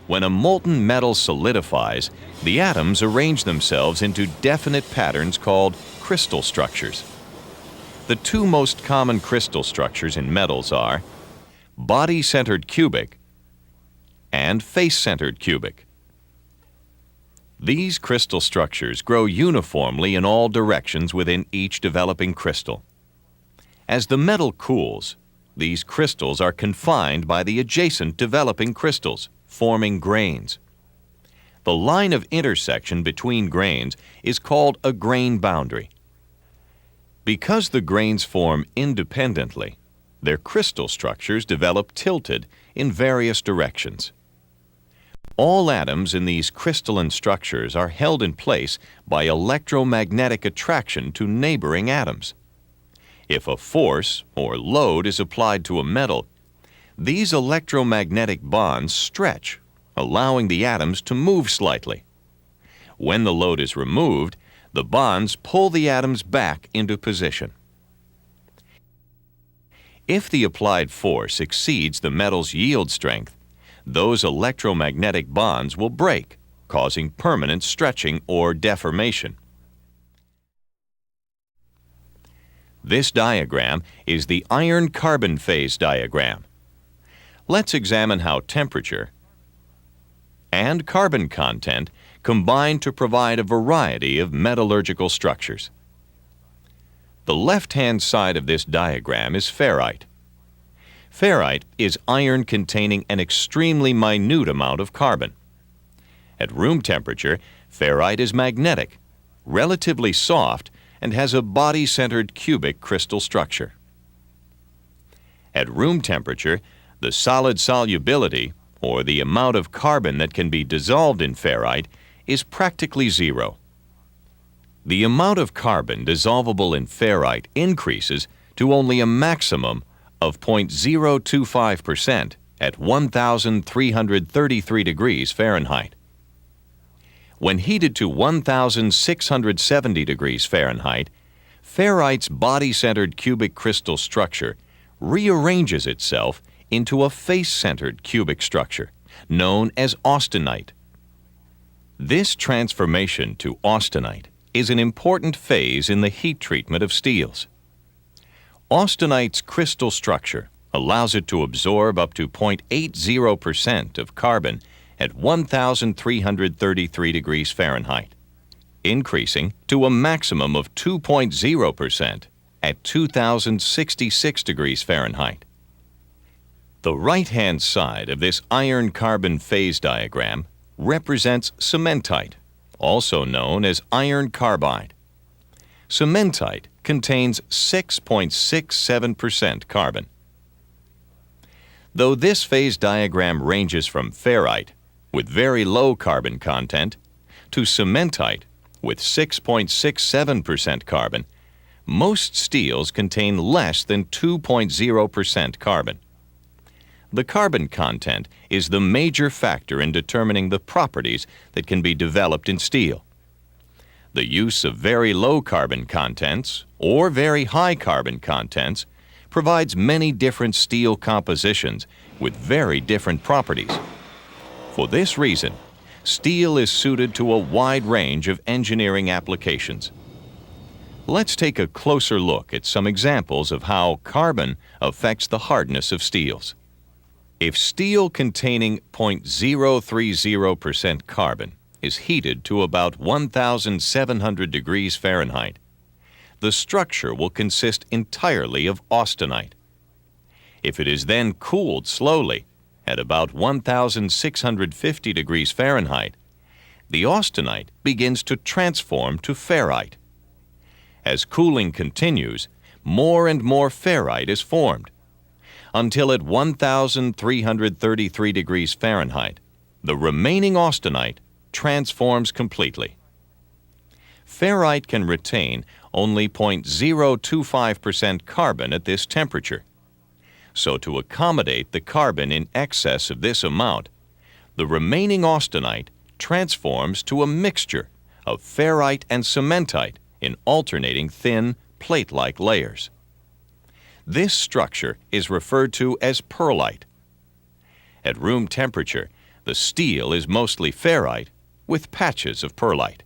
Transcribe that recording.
When a molten metal solidifies, the atoms arrange themselves into definite patterns called crystal structures. The two most common crystal structures in metals are body-centered cubic and face-centered cubic. These crystal structures grow uniformly in all directions within each developing crystal. As the metal cools, these crystals are confined by the adjacent developing crystals, forming grains. The line of intersection between grains is called a grain boundary. Because the grains form independently, their crystal structures develop tilted in various directions. All atoms in these crystalline structures are held in place by electromagnetic attraction to neighboring atoms. If a force or load is applied to a metal, these electromagnetic bonds stretch, allowing the atoms to move slightly. When the load is removed, the bonds pull the atoms back into position. If the applied force exceeds the metal's yield strength, those electromagnetic bonds will break, causing permanent stretching or deformation. This diagram is the iron-carbon phase diagram. Let's examine how temperature and carbon content combine to provide a variety of metallurgical structures. The left-hand side of this diagram is ferrite. Ferrite is iron containing an extremely minute amount of carbon. At room temperature, ferrite is magnetic, relatively soft, and has a body-centered cubic crystal structure. At room temperature, the solid solubility, or the amount of carbon that can be dissolved in ferrite, is practically zero. The amount of carbon dissolvable in ferrite increases to only a maximum of 0.025% at 1,333 degrees Fahrenheit. When heated to 1,670 degrees Fahrenheit, ferrite's body-centered cubic crystal structure rearranges itself into a face-centered cubic structure, known as austenite. This transformation to austenite is an important phase in the heat treatment of steels. Austenite's crystal structure allows it to absorb up to 0.80% of carbon at 1,333 degrees Fahrenheit, increasing to a maximum of 2.0% at 2,066 degrees Fahrenheit. The right-hand side of this iron-carbon phase diagram represents cementite, also known as iron carbide. Cementite contains 6.67% carbon. Though this phase diagram ranges from ferrite, with very low carbon content, to cementite, with 6.67% carbon, most steels contain less than 2.0% carbon. The carbon content is the major factor in determining the properties that can be developed in steel. The use of very low carbon contents or very high carbon contents provides many different steel compositions with very different properties. For this reason, steel is suited to a wide range of engineering applications. Let's take a closer look at some examples of how carbon affects the hardness of steels. If steel containing 0.030% carbon is heated to about 1,700 degrees Fahrenheit, the structure will consist entirely of austenite. If it is then cooled slowly at about 1,650 degrees Fahrenheit, the austenite begins to transform to ferrite. As cooling continues, more and more ferrite is formed, until at 1,333 degrees Fahrenheit, the remaining austenite transforms completely. Ferrite can retain only 0.025% carbon at this temperature. So to accommodate the carbon in excess of this amount, the remaining austenite transforms to a mixture of ferrite and cementite in alternating thin, plate-like layers. This structure is referred to as pearlite. At room temperature, The steel is mostly ferrite with patches of pearlite.